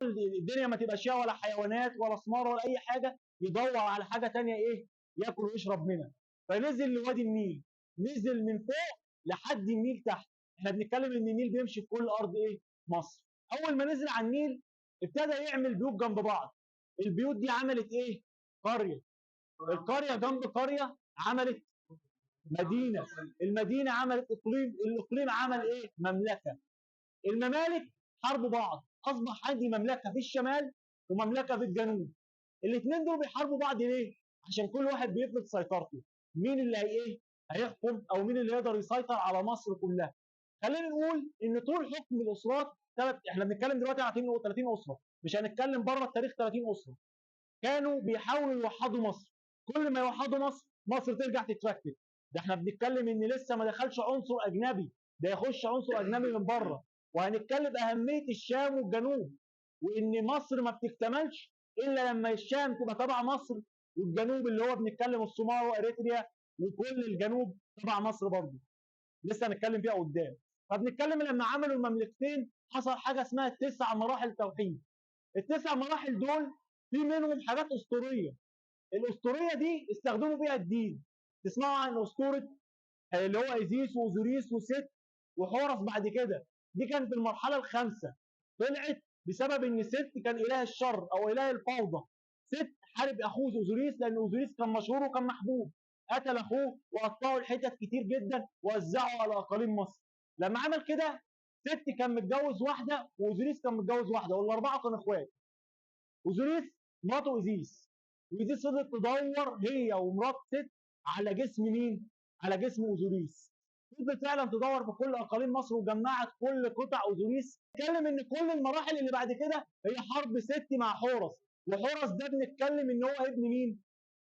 الدنيا ما تبقاش فيها ولا حيوانات ولا ثمار ولا اي حاجه، يدور على حاجه ثانيه ايه ياكل ويشرب منها. فنزل لوادي النيل، نزل من فوق لحد النيل تحت. احنا بنتكلم ان النيل بيمشي في كل ارض ايه مصر. اول ما نزل على النيل ابتدى يعمل بيوت جنب بعض. البيوت دي عملت ايه؟ قريه. القريه جنب قريه عملت مدينه. المدينه عملت اقليم. الاقليم عمل ايه؟ مملكه. الممالك حاربوا بعض، اصبح عندي مملكه في الشمال ومملكه في الجنوب. الاثنين دول بيحاربوا بعض ليه؟ عشان كل واحد بيفرض سيطرته. مين اللي ايه هيحكم، او مين اللي يقدر يسيطر على مصر كلها. خلينا نقول ان طول حكم الاسرات احنا بنتكلم دلوقتي على 30 اسره، مش هنتكلم بره التاريخ. 30 اسره كانوا بيحاولوا يوحدوا مصر. كل ما يوحدوا مصر، مصر ترجع تتفكك. ده احنا بنتكلم ان لسه ما دخلش عنصر اجنبي، ده يخش عنصر اجنبي من بره. وهنتكلم اهميه الشام والجنوب، وان مصر ما بتكتملش الا لما الشام تبقى تبع مصر، والجنوب اللي هو بنتكلم الصومال واريتريا وكل الجنوب تبع مصر برضه. لسه هنتكلم فيها قدام. فبنتكلم لما عملوا المملكتين حصل حاجه اسمها 9 مراحل توحيد. ال9 مراحل دول في منهم حاجات اسطوريه. الاسطوريه دي استخدموا بيها الدين. تسمعوا عن اسطوره اللي هو ايزيس واوزوريس وست وحورس بعد كده. دي كانت المرحله الخامسه. طلعت بسبب ان ست كان اله الشر او اله الفوضى. ست حارب اخوه اوزوريس لان اوزوريس كان مشهور وكان محبوب. قتل اخوه وقطعه لحتت كتير جدا ووزعه على اقاليم مصر. لما عمل كده، ست كان متجوز واحده واوزوريس كان متجوز واحده، والاربعه كانوا اخوات. اوزوريس مراته ايزيس، وايزيس فضلت تدور هي ومرات ست على جسم مين؟ على جسم اوزوريس. فضلت فعلا تدور في كل اقاليم مصر وجمعت كل قطع اوزوريس. اتكلم ان كل المراحل اللي بعد كده هي حرب ست مع حورس. وحورس ده بنتكلم ان هو ابن مين؟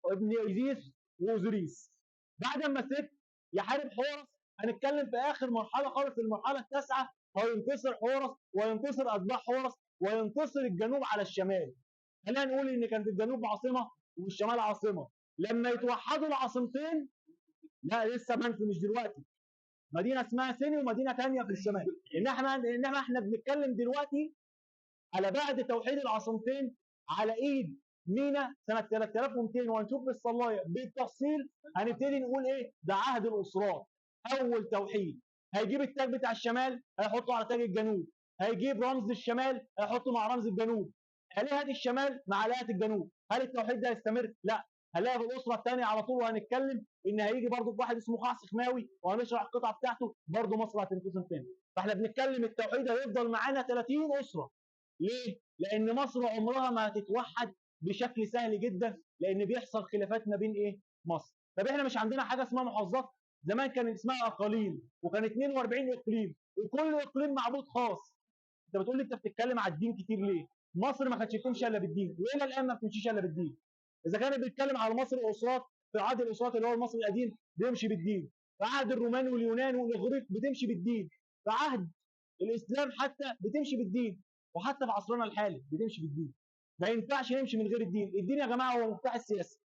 ابن ايزيس واوزوريس. بعد ما ست يحارب حورس، هنتكلم في اخر مرحله خالص، المرحله التاسعه، هينتصر حورس وينتصر اتباع حورس وينتصر الجنوب على الشمال. خلينا نقول ان كانت الجنوب عاصمه والشمال عاصمه. لما يتوحدوا العاصمتين، لا لسه منفي مش دلوقتي. مدينه اسمها سيني ومدينه ثانيه في الشمال. انما احنا بنتكلم دلوقتي على بعد توحيد العاصمتين على ايد مينا سنه 3200. وهنشوف في الصلايه بالتفصيل. هنبتدي نقول ايه ده عهد الاسرات. اول توحيد هيجيب التاج بتاع الشمال هيحطه على تاج الجنوب، هيجيب رمز الشمال هيحطه مع رمز الجنوب، آلهة الشمال مع آلهة الجنوب. هل التوحيد ده هيستمر؟ لا. هنلاقي في الاسره الثانيه على طول. وهنتكلم ان هيجي برضه واحد اسمه قعص خماوي وهنشرح القطعه بتاعته برضه مصر هتنقسم تاني. فاحنا بنتكلم التوحيد هيفضل معانا 30 اسره. ليه؟ لان مصر عمرها ما هتتوحد بشكل سهل جدا، لان بيحصل خلافات ما بين ايه؟ مصر. طب احنا مش عندنا حاجه اسمها محافظات؟ زمان كان اسمها اقاليم، وكان 42 اقليم، وكل اقليم معبود خاص. انت بتقول لي انت بتتكلم على الدين كتير ليه؟ مصر ما كانتش بتمشي الا بالدين، والى الان ما بتمشيش الا بالدين. اذا كان بيتكلم على مصر الاسرات، في عهد الاسرات اللي هو المصري القديم بيمشي بالدين، في عهد الرومان واليونان والاغريق بتمشي بالدين، في عهد الاسلام حتى بتمشي بالدين، وحتى في عصرنا الحالي بتمشي بالدين. ما ينفعش نمشي من غير الدين. الدين يا جماعه هو مفتاح السياسه،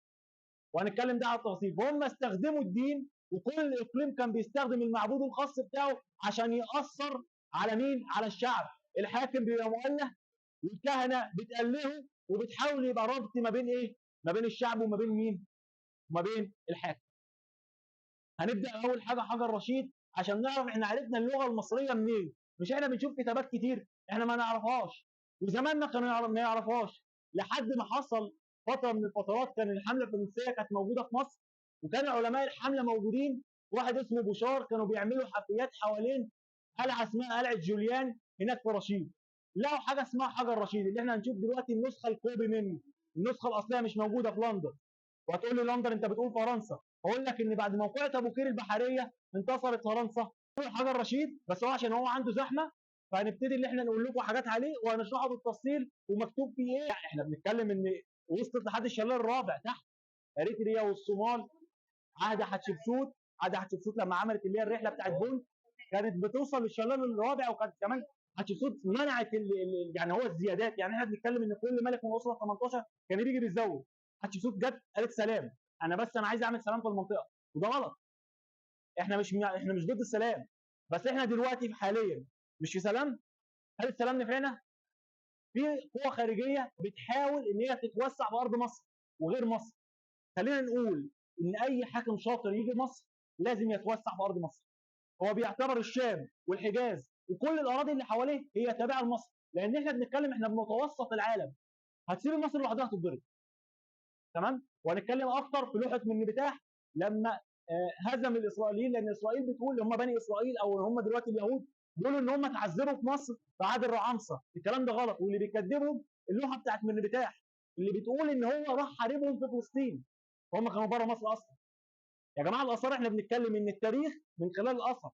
وهنتكلم ده على التفاصيل. فهم استخدموا الدين، وكل اقليم كان بيستخدم المعبود الخاص بتاعه عشان ياثر على مين؟ على الشعب. الحاكم بيبقى مؤله، والكهنه بتألهه، وبتحاول يبقى ربط ما بين ايه؟ ما بين الشعب وما بين مين؟ وما بين الحاكم. هنبدا اول حاجه حجر رشيد عشان نعرف احنا عرفنا اللغه المصريه منين. مش احنا بنشوف كتابات كتير احنا ما نعرفهاش، وزماننا كانوا ما يعرفهاش، لحد ما حصل فتره من الفترات كان الحمله الفرنسيه كانت موجوده في مصر، وكان علماء الحمله موجودين. واحد اسمه بوشار كانوا بيعملوا حفريات حوالين قلعه اسمها قلعه جوليان هناك في رشيد. لقوا حاجه اسمها حجر رشيد اللي احنا هنشوف دلوقتي النسخه الكوبي منه. النسخه الاصليه مش موجوده في لندن. وهتقول لي لندن انت بتقول فرنسا. اقول لك ان بعد موقعة ابو قير البحريه انتصرت فرنسا. حجر رشيد بس هو عشان هو عنده زحمه، فهنبتدي ان احنا نقول لكم حاجات عليه وهنشرحه بالتفصيل ومكتوب فيه ايه. احنا بنتكلم ان وصلت لحد الشلال الرابع تحت اريتريا والصومال. عهد حتشبسوت. عهد حتشبسوت لما عملت اللي هي الرحله بتاعت بون كانت بتوصل للشلال الرابع. وكانت كمان حتشبسوت منعت يعني هو الزيادات. يعني احنا بنتكلم ان كل ملك من الاسره 18 كان بيجي بيزود. حتشبسوت جت قالت سلام، انا عايز اعمل سلام في المنطقه، وده غلط. احنا مش ضد السلام، بس احنا دلوقتي حاليا مش في سلام. هل السلام نفعنا؟ في قوى خارجيه بتحاول ان هي تتوسع في ارض مصر وغير مصر. خلينا نقول ان اي حاكم شاطر يجي مصر لازم يتوسع في ارض مصر. هو بيعتبر الشام والحجاز وكل الاراضي اللي حواليه هي تابعه لمصر، لان احنا بنتكلم احنا بمتوسط العالم. هتسيب مصر لوحدها تتضرب. تمام. وهنتكلم اكتر في لوحه من بتاح لما هزم الاسرائيليين، لان اسرائيل بتقول هم بني اسرائيل او هم دلوقتي اليهود بيقولوا ان هم اتعذبوا في مصر في عهد الرعامسه. الكلام ده غلط، واللي بيكذبهم اللوحه بتاعت من بتاح اللي بتقول ان هو راح حاربهم في فلسطين وهم كانوا بره مصر اصلا. يا جماعه الاثار احنا بنتكلم ان التاريخ من خلال الاثر.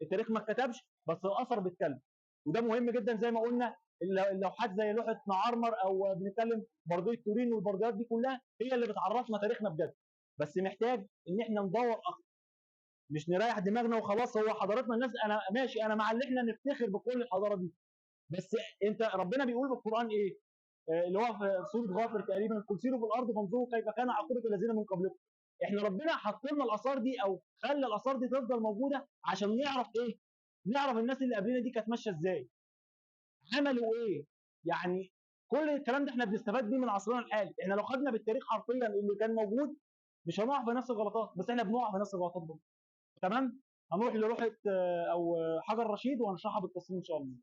التاريخ ما اتكتبش بس الاثر بيتكلم، وده مهم جدا زي ما قلنا. اللوحات زي لوحه معرمر او بنتكلم برديه تورين والبرديات دي كلها هي اللي بتعرفنا تاريخنا بجد. بس محتاج ان احنا ندور اكتر، مش نريح دماغنا وخلاص. هو حضارتنا الناس انا ماشي، انا مع ان احنا نفتخر بكل الحضاره دي، بس انت ربنا بيقول في القران ايه؟ اللي هو في سوره غافر تقريبا، قل سيروا في الارض فانظروا كيف كان عاقبه الذين من قبلكم. احنا ربنا حط لنا الاثار دي او خلى الاثار دي تفضل موجوده عشان نعرف ايه؟ نعرف الناس اللي قبلنا دي كانت ماشيه ازاي؟ عملوا ايه؟ يعني كل الكلام ده احنا بنستفاد بيه من عصرنا الحالي. احنا لو خدنا بالتاريخ حرفيا اللي كان موجود مش هنقع في نفس الغلطات، بس احنا بنقع في نفس الغلطات برضه. تمام. هنروح لروحه او حجر رشيد وهنشرحها بالتفصيل ان شاء الله.